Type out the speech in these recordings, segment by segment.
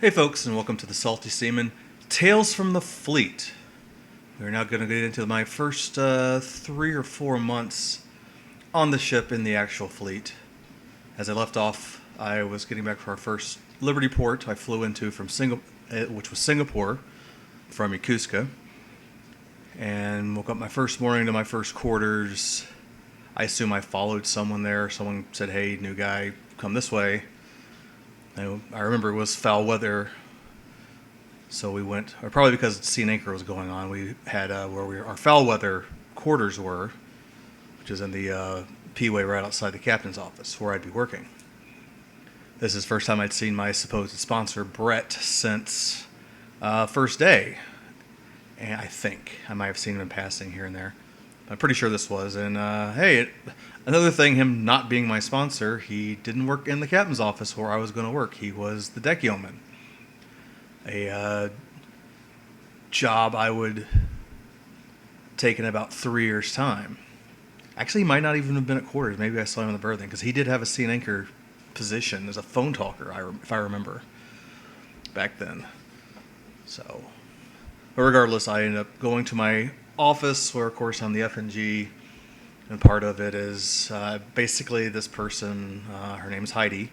Hey folks, and welcome to the Salty Seaman Tales from the Fleet. We're now going to get into my first 3 or 4 months on the ship in the actual fleet. As I left off, I was getting back for our first Liberty port I flew into from which was Singapore, from Yokosuka, and woke up my first morning to my first quarters. I assume I followed someone there. Someone said, "Hey, new guy, come this way." I remember it was foul weather, so we went, or probably because sea and anchor was going on, we had our foul weather quarters were, which is in the P-way right outside the captain's office where I'd be working. This is the first time I'd seen my supposed sponsor, Brett, since first day. And I think I might have seen him in passing here and there. I'm pretty sure this was. And another thing, him not being my sponsor, he didn't work in the captain's office where I was going to work. He was the deck yeoman. A job I would take in about 3 years' time. Actually, he might not even have been at quarters. Maybe I saw him in the berthing, because he did have a sea and anchor position as a phone talker, if I remember, back then. So, but regardless, I ended up going to my office where, of course, I'm the FNG, and part of it is basically this person, her name's Heidi.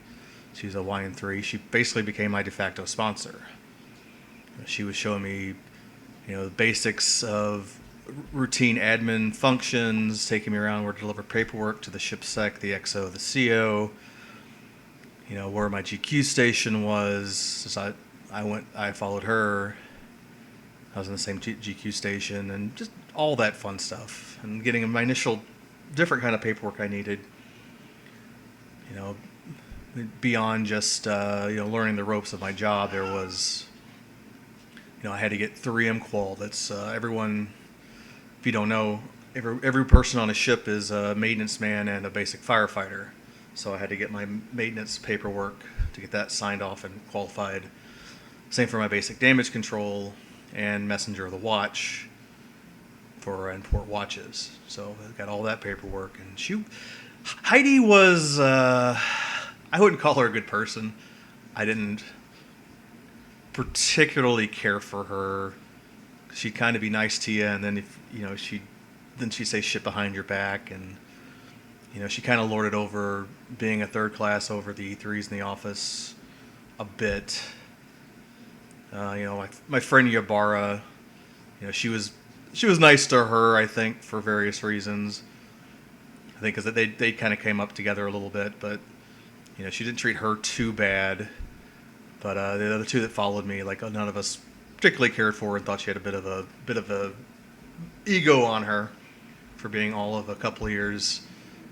She's a YN3. She basically became my de facto sponsor. She was showing me, the basics of routine admin functions, taking me around where to deliver paperwork to the ship sec, the XO, the CO, where my GQ station was. So I followed her. I was in the same GQ station, and just all that fun stuff, and getting my initial different kind of paperwork I needed. Beyond just learning the ropes of my job, there was, I had to get 3M qual. That's everyone. If you don't know, every person on a ship is a maintenance man and a basic firefighter. So I had to get my maintenance paperwork to get that signed off and qualified. Same for my basic damage control and messenger of the watch for port watches. So I got all that paperwork. And Heidi was, I wouldn't call her a good person. I didn't particularly care for her. She'd kind of be nice to you, and then she'd say shit behind your back, and she kind of lorded over being a third class over the E3s in the office a bit. My friend Yabara, she was nice to her, I think, for various reasons. I think because they kind of came up together a little bit, but she didn't treat her too bad. But the other two that followed me, none of us particularly cared for her, and thought she had a bit of a ego on her for being all of a couple of years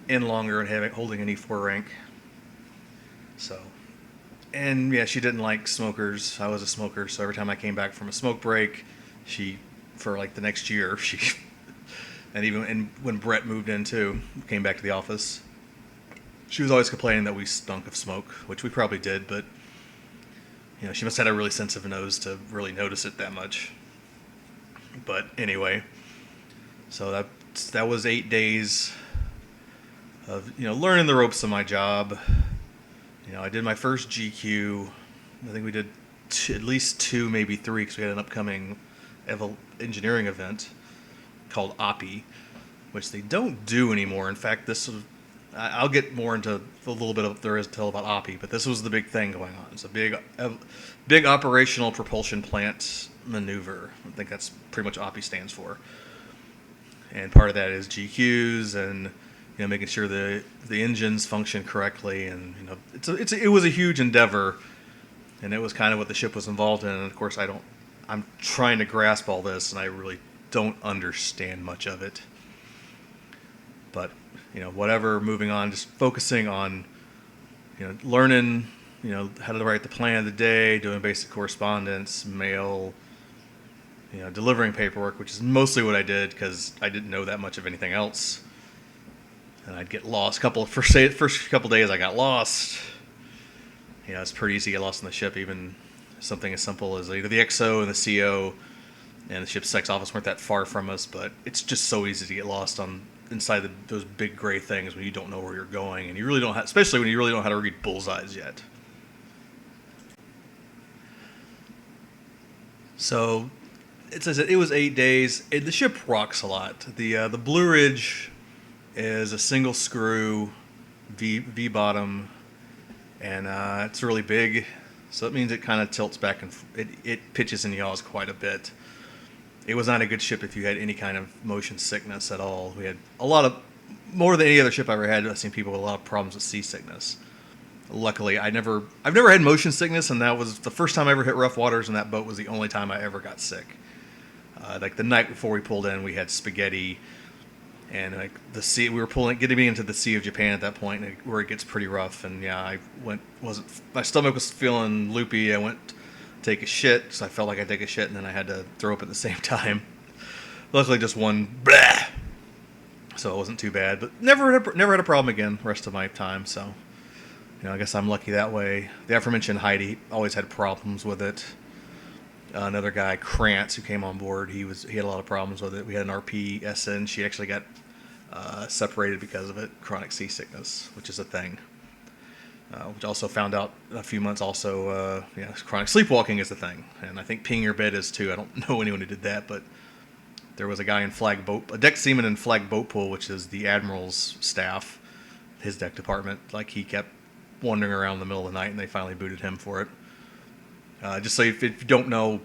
in longer and holding an E4 rank. So. And yeah, she didn't like smokers. I was a smoker, so every time I came back from a smoke break, for the next year, and when Brett moved in too, came back to the office, she was always complaining that we stunk of smoke, which we probably did, but she must have had a really sensitive nose to really notice it that much. But anyway, so that was 8 days of learning the ropes of my job. I did my first GQ. I think we did at least 2, maybe 3, because we had an upcoming engineering event called OPI, which they don't do anymore. In fact, I'll get more into a little bit of there is to tell about OPI, but this was the big thing going on. It's a big operational propulsion plant maneuver. I think that's pretty much OPI stands for. And part of that is GQs and making sure the engines function correctly, and it was a huge endeavor, and it was kind of what the ship was involved in. And of course, I'm trying to grasp all this, and I really don't understand much of it. But whatever. Moving on, just focusing on learning how to write the plan of the day, doing basic correspondence, mail, delivering paperwork, which is mostly what I did because I didn't know that much of anything else. And I'd get lost. First couple days I got lost. It's pretty easy to get lost on the ship. Even something as simple as either the XO and the CO and the ship's sex office weren't that far from us, but it's just so easy to get lost inside those big gray things when you don't know where you're going, and you really don't especially when you really don't know how to read bullseyes yet. So it says that it was 8 days. The ship rocks a lot. The Blue Ridge is a single screw V bottom, and it's really big. So it means it kind of tilts back and it pitches and yaws quite a bit. It was not a good ship if you had any kind of motion sickness at all. We had a lot of, more than any other ship I ever had, I've seen people with a lot of problems with seasickness. Luckily, I've never had motion sickness, and that was the first time I ever hit rough waters, and that boat was the only time I ever got sick. Like the night before we pulled in, we had spaghetti, and like the sea, we were getting into the Sea of Japan at that point, where it gets pretty rough. And yeah, my stomach was feeling loopy. I went to take a shit, so I felt like I'd take a shit, and then I had to throw up at the same time. Luckily, just one, blah, so it wasn't too bad. But never had a problem again the rest of my time. So, I guess I'm lucky that way. The aforementioned Heidi always had problems with it. Another guy, Krantz, who came on board, he had a lot of problems with it. We had an RP-SN. She actually got separated because of it, chronic seasickness, which is a thing. Which also found out a few months also, chronic sleepwalking is a thing. And I think peeing your bed is too. I don't know anyone who did that, but there was a guy in a deck seaman in Flag Boat Pool, which is the Admiral's staff, his deck department. Like, he kept wandering around in the middle of the night, and they finally booted him for it. Just so if you don't know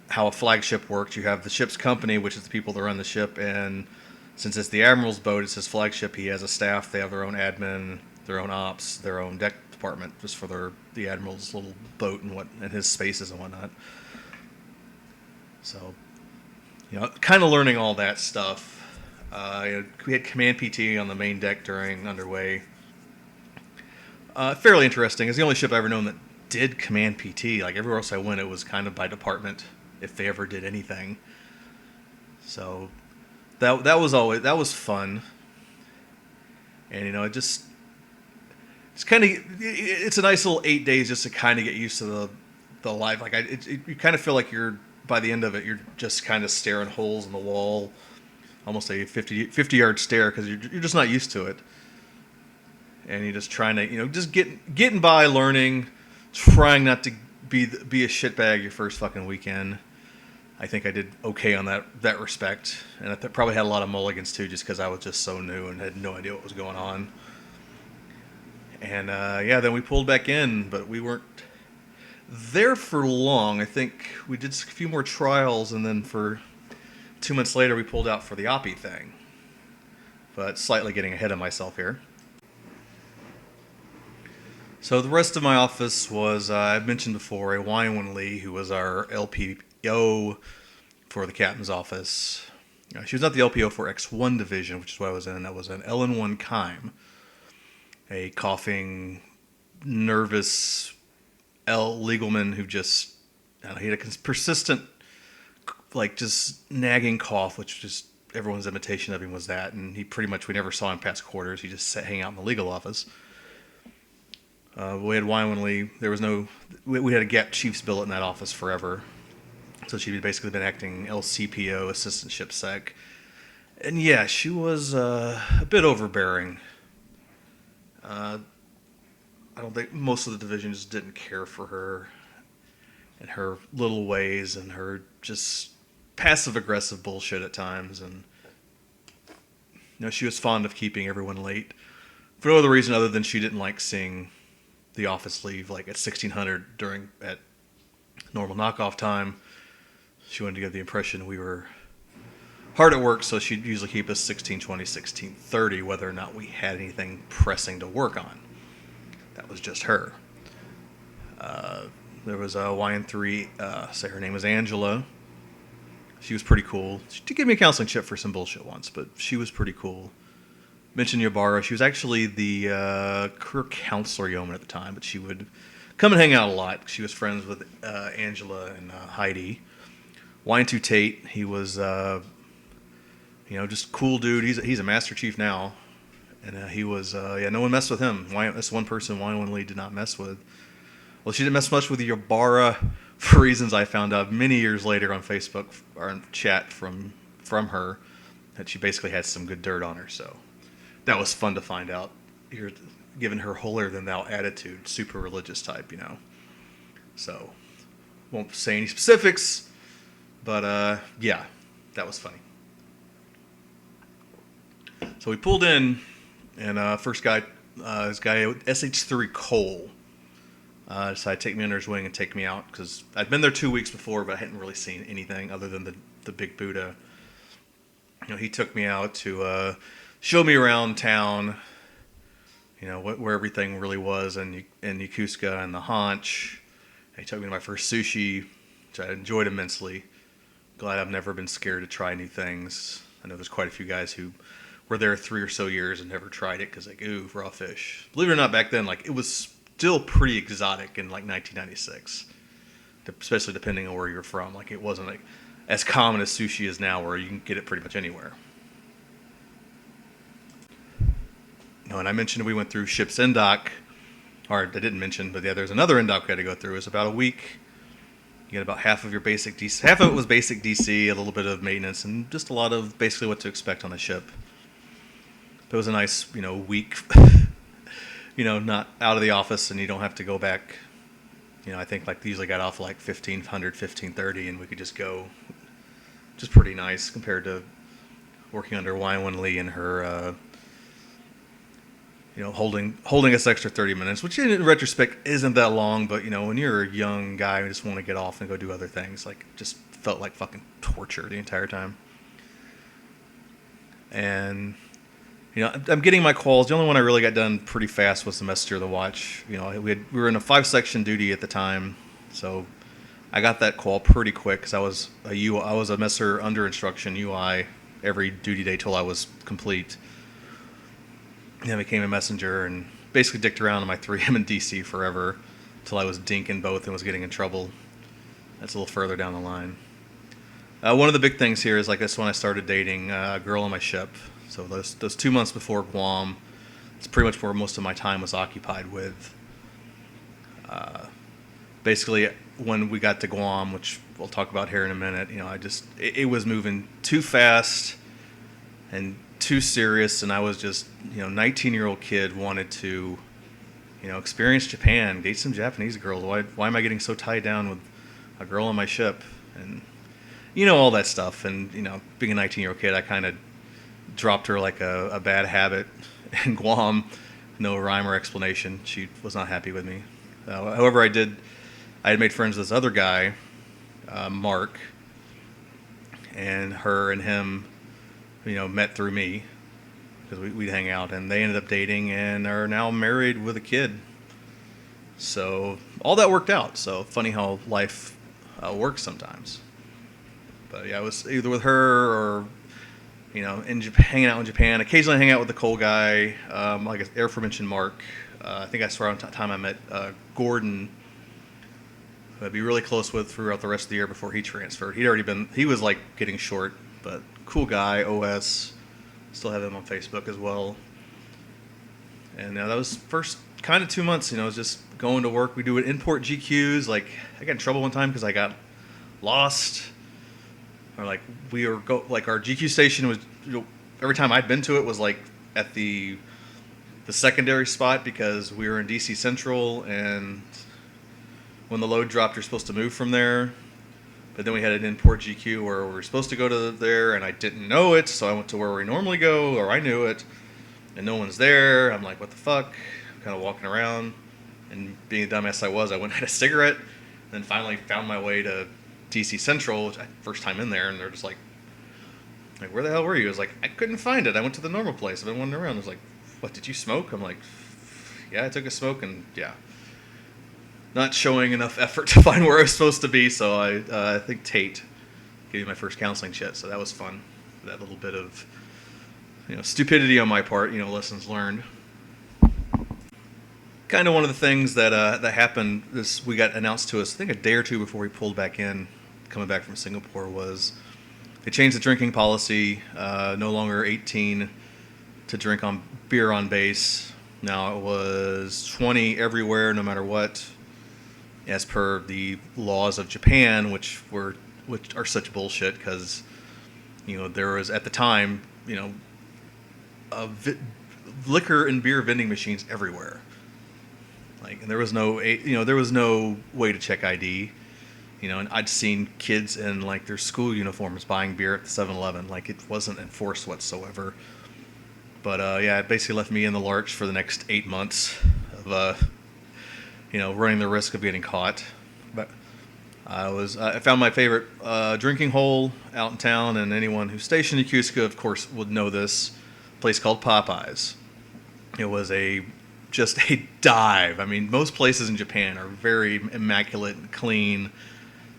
how a flagship works, you have the ship's company, which is the people that run the ship, and since it's the Admiral's boat, it's his flagship, he has a staff, they have their own admin, their own ops, their own deck department, just for the Admiral's little boat and his spaces and whatnot. So, kind of learning all that stuff. We had command PT on the main deck during underway. Fairly interesting. It's the only ship I've ever known that did command PT. Like, everywhere else I went, it was kind of by department, if they ever did anything. So that was fun. And it's a nice little 8 days just to kind of get used to the life. Like, you kind of feel like by the end of it, you're just kind of staring holes in the wall, almost a 50-yard stare, because you're just not used to it. And you're just trying to, just getting by, learning, trying not to be a shitbag your first fucking weekend. I think I did okay on that respect, and I probably had a lot of mulligans too, just because I was just so new and had no idea what was going on. And then we pulled back in, but we weren't there for long. I think we did a few more trials, and then for 2 months later, we pulled out for the OPI thing. But slightly getting ahead of myself here. So the rest of my office was, I've mentioned before, a Wynwen Lee, who was our LPO for the captain's office. She was not the LPO for X1 division, which is what I was in. That was an LN1 Kime, a coughing, nervous legalman who just, he had a persistent, just nagging cough, which just everyone's imitation of him was that. And we never saw him past quarters. He just hang out in the legal office. We had Wynwen Lee. We had a Gap Chief's billet in that office forever. So she'd basically been acting LCPO, Assistant Ship Sec. And yeah, she was a bit overbearing. I don't think most of the division just didn't care for her and her little ways and her just passive-aggressive bullshit at times. And she was fond of keeping everyone late for no other reason other than she didn't like seeing the office leave at 1600 at normal knockoff time. She wanted to give the impression we were hard at work, so she'd usually keep us 1620, 1630, whether or not we had anything pressing to work on. That was just her. There was a YN3, say her name was Angela. She was pretty cool. She did give me a counseling chip for some bullshit once, but she was pretty cool. Mentioned Yabara. She was actually the career counselor yeoman at the time, but she would come and hang out a lot. She was friends with Angela and Heidi. YN2 Tate, he was, just cool dude. He's a Master Chief now, and he was, no one messed with him. That's one person Wynwen Lee did not mess with. Well, she didn't mess much with Yabara for reasons I found out many years later on Facebook or in chat from her, that she basically had some good dirt on her. So that was fun to find out. You're given her holier-than-thou attitude, super religious type, So, won't say any specifics, But yeah, that was funny. So we pulled in, and first guy, this guy SH3 Cole, decided to take me under his wing and take me out because I'd been there 2 weeks before, but I hadn't really seen anything other than the big Buddha. He took me out to show me around town. Where everything really was in Yokosuka and the Haunch. He took me to my first sushi, which I enjoyed immensely. Glad I've never been scared to try new things. I know there's quite a few guys who were there 3 or so years and never tried it because ooh, raw fish. Believe it or not, back then, it was still pretty exotic in 1996, especially depending on where you're from. It wasn't as common as sushi is now, where you can get it pretty much anywhere. And I mentioned we went through ship's end-dock, or I didn't mention, but yeah, there's another end-dock we had to go through. It was about a week. You get about half of your basic DC. Half of it was basic DC, a little bit of maintenance, and just a lot of basically what to expect on the ship. But it was a nice, week, not out of the office, and you don't have to go back. I think they usually got off 1500, 1530, and we could just go. Just pretty nice compared to working under Wai-Wen Lee and her. Holding us extra 30 minutes, which in retrospect isn't that long, but when you're a young guy and just want to get off and go do other things, just felt like fucking torture the entire time. And I'm getting my calls. The only one I really got done pretty fast was the Messenger of the Watch. We were in a 5-section duty at the time, so I got that call pretty quick because I was a messer under instruction UI every duty day till I was complete. I became a messenger and basically dicked around in my 3M and DC forever until I was dinking both and was getting in trouble. That's a little further down the line. One of the big things here is this when I started dating a girl on my ship. So those 2 months before Guam, it's pretty much where most of my time was occupied with. Basically, when we got to Guam, which we'll talk about here in a minute, it was moving too fast and too serious, and I was just 19-year-old kid wanted to experience Japan, date some Japanese girls. Why am I getting so tied down with a girl on my ship? And all that stuff. And being a 19-year-old kid, I kind of dropped her like a bad habit in Guam. No rhyme or explanation. She was not happy with me. However, I had made friends with this other guy, Mark, and her and him met through me because we'd hang out, and they ended up dating and are now married with a kid. So all that worked out. So funny how life works sometimes. But yeah, I was either with her or in Japan, hanging out in Japan. Occasionally hang out with the Cole guy, like I aforementioned Mark. I think I swear on time I met Gordon, who I'd be really close with throughout the rest of the year before he transferred. He was getting short, but cool guy, OS. Still have him on Facebook as well. And that was first kind of 2 months, was just going to work. We do import GQs. I got in trouble one time because I got lost. Or our GQ station was, every time I'd been to it was at the secondary spot because we were in DC Central, and when the load dropped, you're supposed to move from there. But then we had an import GQ where we were supposed to go to there, and I didn't know it, so I went to where we normally go, or I knew it, and no one's there. I'm like, what the fuck? I'm kind of walking around, and being the dumbass I was, I went and had a cigarette, and then finally found my way to DC Central, first time in there, and they're just like, where the hell were you? I was like, I couldn't find it. I went to the normal place. I've been wandering around. I was like, what, did you smoke? I'm like, yeah, I took a smoke, and yeah. Not showing enough effort to find where I was supposed to be, so I think Tate gave me my first counseling shit, so that was fun. That little bit of stupidity on my part, lessons learned. Kind of one of the things that happened is we got announced to us, I think a day or two before we pulled back in, coming back from Singapore, was they changed the drinking policy. No longer 18 to drink beer on base. Now it was 20 everywhere, no matter what, as per the laws of Japan, which are such bullshit because there was at the time liquor and beer vending machines everywhere. And there was no way to check ID. And I'd seen kids in like their school uniforms buying beer at the 7-Eleven. Like it wasn't enforced whatsoever. But yeah, it basically left me in the lurch for the next 8 months of running the risk of getting caught. But I found my favorite drinking hole out in town, and anyone who's stationed in Yokosuka, of course, would know this place called Popeyes. It was just a dive. I mean, most places in Japan are very immaculate and clean.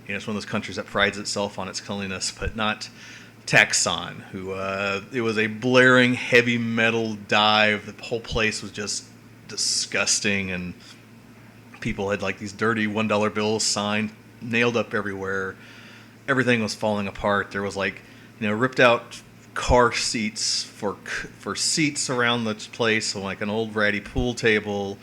It's one of those countries that prides itself on its cleanliness, but not Taxon, who it was a blaring heavy metal dive. The whole place was just disgusting, and people had like these dirty $1 bills signed, nailed up everywhere. Everything was falling apart. There was like, ripped out car seats for seats around the place, so like an old ratty pool table.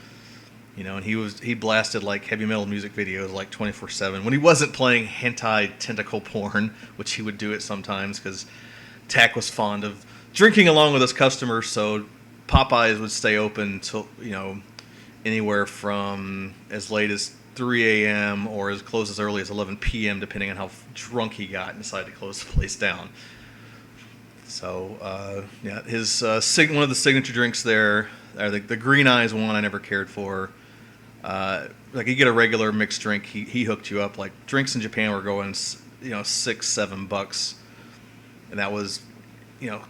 And he blasted like heavy metal music videos like 24/7 when he wasn't playing hentai tentacle porn, which he would do it sometimes because Tack was fond of drinking along with his customers. So Popeyes would stay open till anywhere from as late as 3 a.m. or as close as early as 11 p.m. depending on how drunk he got and decided to close the place down. So yeah, his one of the signature drinks there, the Green Eyes one, I never cared for. Like you get a regular mixed drink, he hooked you up. Like drinks in Japan were going, $6-7, and that was,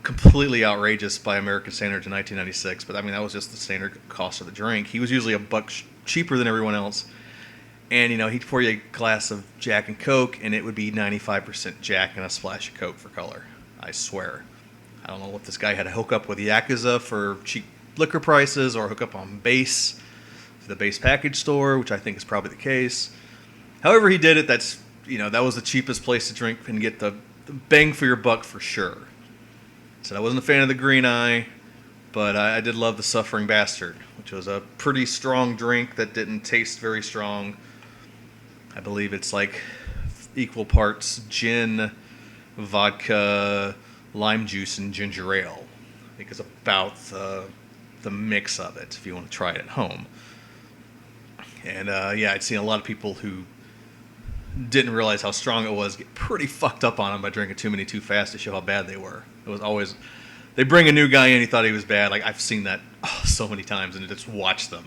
completely outrageous by American standards in 1996. But I mean, that was just the standard cost of the drink. He was usually $1 cheaper than everyone else, and he'd pour you a glass of Jack and Coke, and it would be 95% Jack and a splash of Coke for color. I swear. I don't know if this guy had to hook up with Yakuza for cheap liquor prices or hook up on base. The base package store, which I think is probably the case. However he did it, that was the cheapest place to drink and get the bang for your buck for sure. So I wasn't a fan of the Green Eye, but I did love the Suffering Bastard, which was a pretty strong drink that didn't taste very strong. I believe it's like equal parts gin, vodka, lime juice, and ginger ale. I think it's about the mix of it if you want to try it at home. And yeah, I'd seen a lot of people who didn't realize how strong it was get pretty fucked up on them by drinking too many too fast to show how bad they were. It was always, they bring a new guy in, he thought he was bad. Like I've seen that so many times, and just watch them.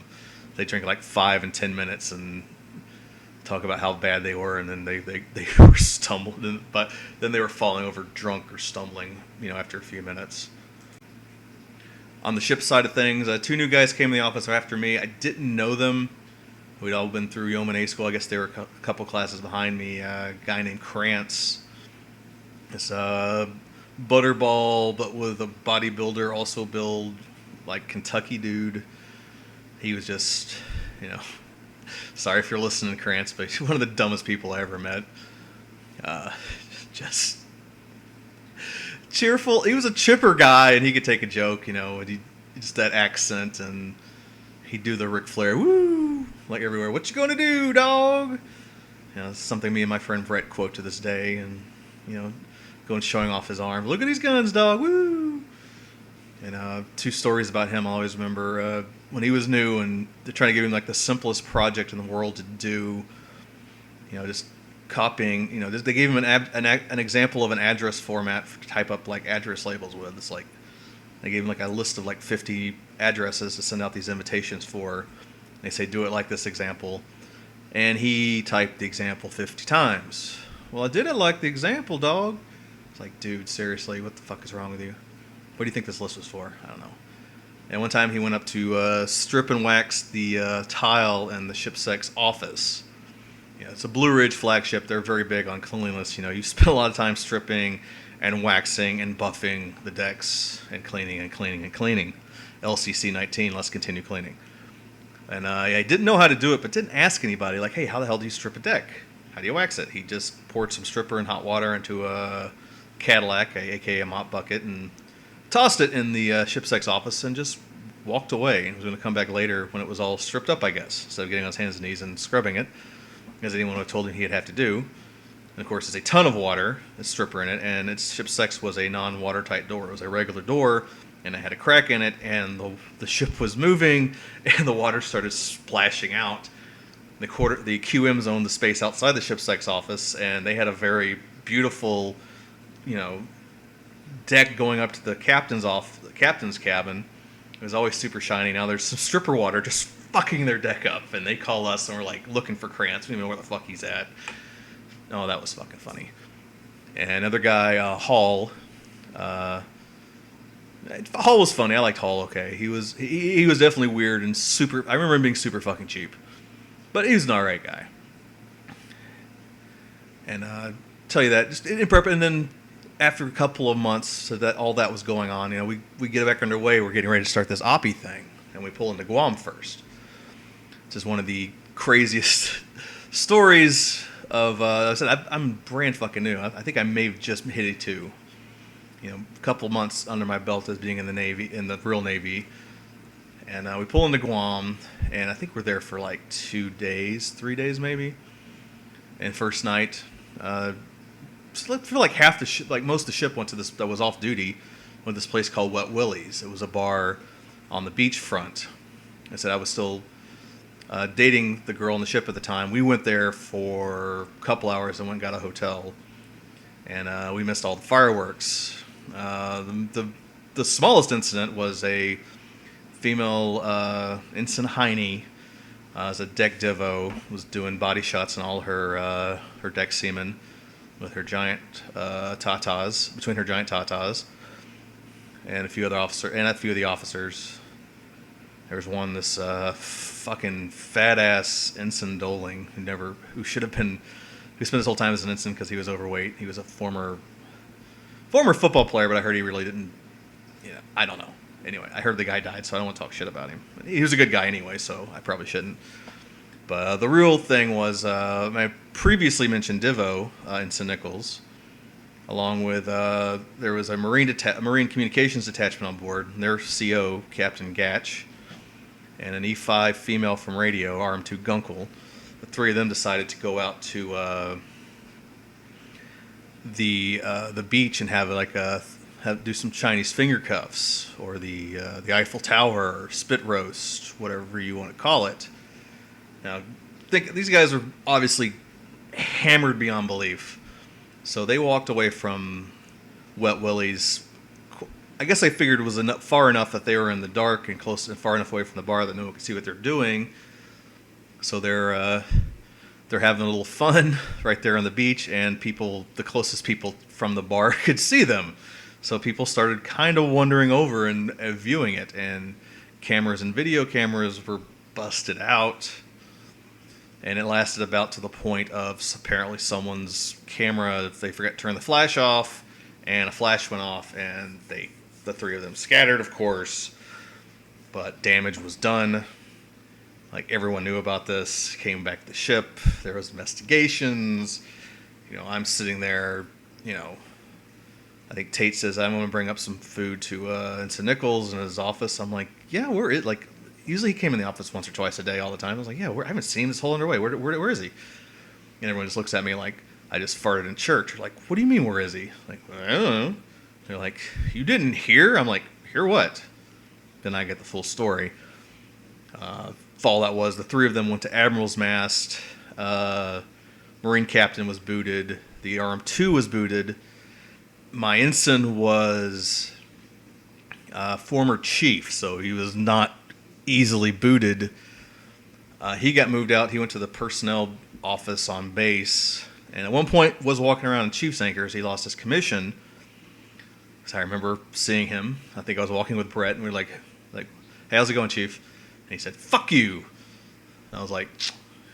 They drink like 5 and 10 minutes and talk about how bad they were, and then they were stumbling, but then they were falling over drunk or stumbling, after a few minutes. On the ship side of things, 2 new guys came in the office after me. I didn't know them. We'd all been through Yeoman A school. I guess they were a couple classes behind me. A guy named Krantz. This butterball, but with a bodybuilder, also build like Kentucky dude. He was just, sorry if you're listening to Krantz, but he's one of the dumbest people I ever met. Just cheerful. He was a chipper guy, and he could take a joke, and just that accent, and he'd do the Ric Flair, woo, like everywhere. What you gonna do, dog? It's something me and my friend Brett quote to this day, and going showing off his arm. Look at these guns, dog, woo. And 2 stories about him I always remember. When he was new, and they're trying to give him like the simplest project in the world to do, just copying. They gave him an example of an address format to type up like address labels with. It's like they gave him like a list of like 50 addresses to send out these invitations for. They say, do it like this example. And he typed the example 50 times. Well, I didn't like the example, dog. It's like, dude, seriously, what the fuck is wrong with you? What do you think this list was for? I don't know. And one time he went up to strip and wax the tile in the shipsec's office. It's a Blue Ridge flagship. They're very big on cleanliness. You spend a lot of time stripping and waxing and buffing the decks and cleaning and cleaning and cleaning. LCC 19, let's continue cleaning. And I didn't know how to do it, but didn't ask anybody, like, hey, how the hell do you strip a deck? How do you wax it? He just poured some stripper and hot water into a Cadillac, aka a mop bucket, and tossed it in the shipsec's office and just walked away. And was going to come back later when it was all stripped up, I guess, instead of getting on his hands and knees and scrubbing it, as anyone would have told him he'd have to do. And of course, there's a ton of water, a stripper in it, and its shipsec's was a non-watertight door. It was a regular door, and it had a crack in it, and the ship was moving, and the water started splashing out. The QMs owned the space outside the ship's sex office, and they had a very beautiful, you know, deck going up to the captain's cabin. It was always super shiny. Now there's some stripper water just fucking their deck up, and they call us, and we're like looking for Krantz. We don't even know where the fuck he's at. Oh, that was fucking funny. And another guy, Hall. Hall was funny. I liked Hall. Okay, he was definitely weird and super. I remember him being super fucking cheap, but he was an alright guy. And tell you that just in prep, and then after a couple of months, so that all that was going on, you know, we get back underway. We're getting ready to start this Oppie thing, and we pull into Guam first. This is one of the craziest stories of. I said I'm brand fucking new. I think I may have just hit it too. You know, a couple months under my belt as being in the Navy, in the real Navy, and we pull into Guam, and I think we're there for like 2 days, 3 days maybe. And first night, so I feel like half the ship, like most of the ship went to this that was off duty, went to this place called Wet Willie's. It was a bar on the beachfront. I said I was still dating the girl on the ship at the time. We went there for a couple hours and went and got a hotel, and we missed all the fireworks. The smallest incident was a female ensign Heine, as a deck divo, was doing body shots on all her deck seamen with her giant tatas, between her giant tatas, and a few of the officers. There was one, this fucking fat ass ensign Doling who spent his whole time as an ensign because he was overweight. He was a former football player, but I heard he really didn't. I don't know. Anyway, I heard the guy died, so I don't want to talk shit about him. He was a good guy anyway, so I probably shouldn't. But the real thing was my previously mentioned Divo, Ensign Nichols, along with there was a Marine Communications Detachment on board, and their CO, Captain Gatch, and an E5 female from radio, RM2 Gunkel. The three of them decided to go out to the beach and do some Chinese finger cuffs, or the Eiffel Tower, or spit roast, whatever you want to call it. Now, these guys were obviously hammered beyond belief, so they walked away from Wet Willie's. I guess they figured it was far enough that they were in the dark and close and far enough away from the bar that no one could see what they're doing. So they're having a little fun right there on the beach, and the closest people from the bar could see them. So people started kind of wandering over and viewing it, and cameras and video cameras were busted out. And it lasted about to the point of apparently someone's camera, they forgot to turn the flash off, and a flash went off, and the three of them scattered, of course, but damage was done. Like, everyone knew about this, came back to the ship, there was investigations. I'm sitting there, I think Tate says, I'm going to bring up some food to Ensign Nichols in his office. I'm like, yeah, usually he came in the office once or twice a day all the time. I was like, yeah, I haven't seen him this whole underway. Where is he? And everyone just looks at me like I just farted in church. They're like, what do you mean, where is he? Like, I don't know. They're like, you didn't hear? I'm like, hear what? Then I get the full story. All that was, the three of them went to Admiral's Mast. Marine Captain was booted. The RM2 was booted. My ensign was former chief, so he was not easily booted. He got moved out. He went to the personnel office on base, and at one point was walking around in chief's anchors. He lost his commission. So I remember seeing him. I think I was walking with Brett, and we were like, hey, how's it going, Chief? And he said, fuck you. And I was like,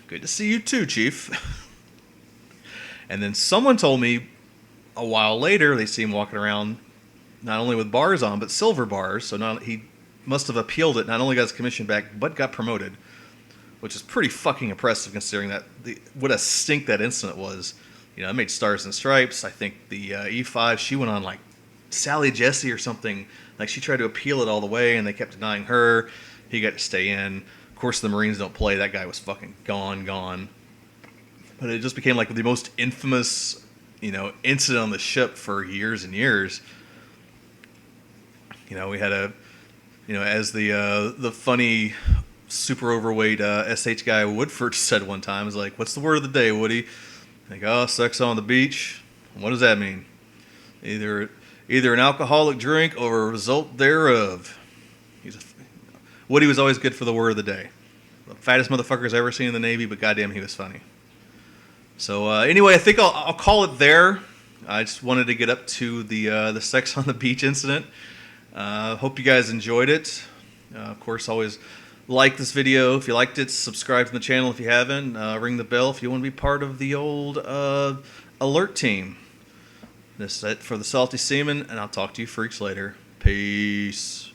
good to see you too, Chief. And then someone told me a while later they see him walking around not only with bars on, but silver bars. So he must have appealed it, not only got his commission back, but got promoted, which is pretty fucking impressive considering that what a stink that incident was. I made Stars and Stripes. I think the E5, she went on like Sally Jesse or something. Like, she tried to appeal it all the way, and they kept denying her. He got to stay in. Of course, the Marines don't play. That guy was fucking gone. But it just became like the most infamous, incident on the ship for years and years. We had as the funny super overweight SH guy Woodford said one time. Is like, "What's the word of the day, Woody?" Like, "Oh, sex on the beach." What does that mean? Either an alcoholic drink or a result thereof. Woody was always good for the word of the day. The fattest motherfucker's ever seen in the Navy, but goddamn, he was funny. So anyway, I think I'll call it there. I just wanted to get up to the sex on the beach incident. Hope you guys enjoyed it. Of course, always like this video if you liked it. Subscribe to the channel if you haven't. Ring the bell if you want to be part of the old alert team. This is it for the Salty Seaman, and I'll talk to you freaks later. Peace.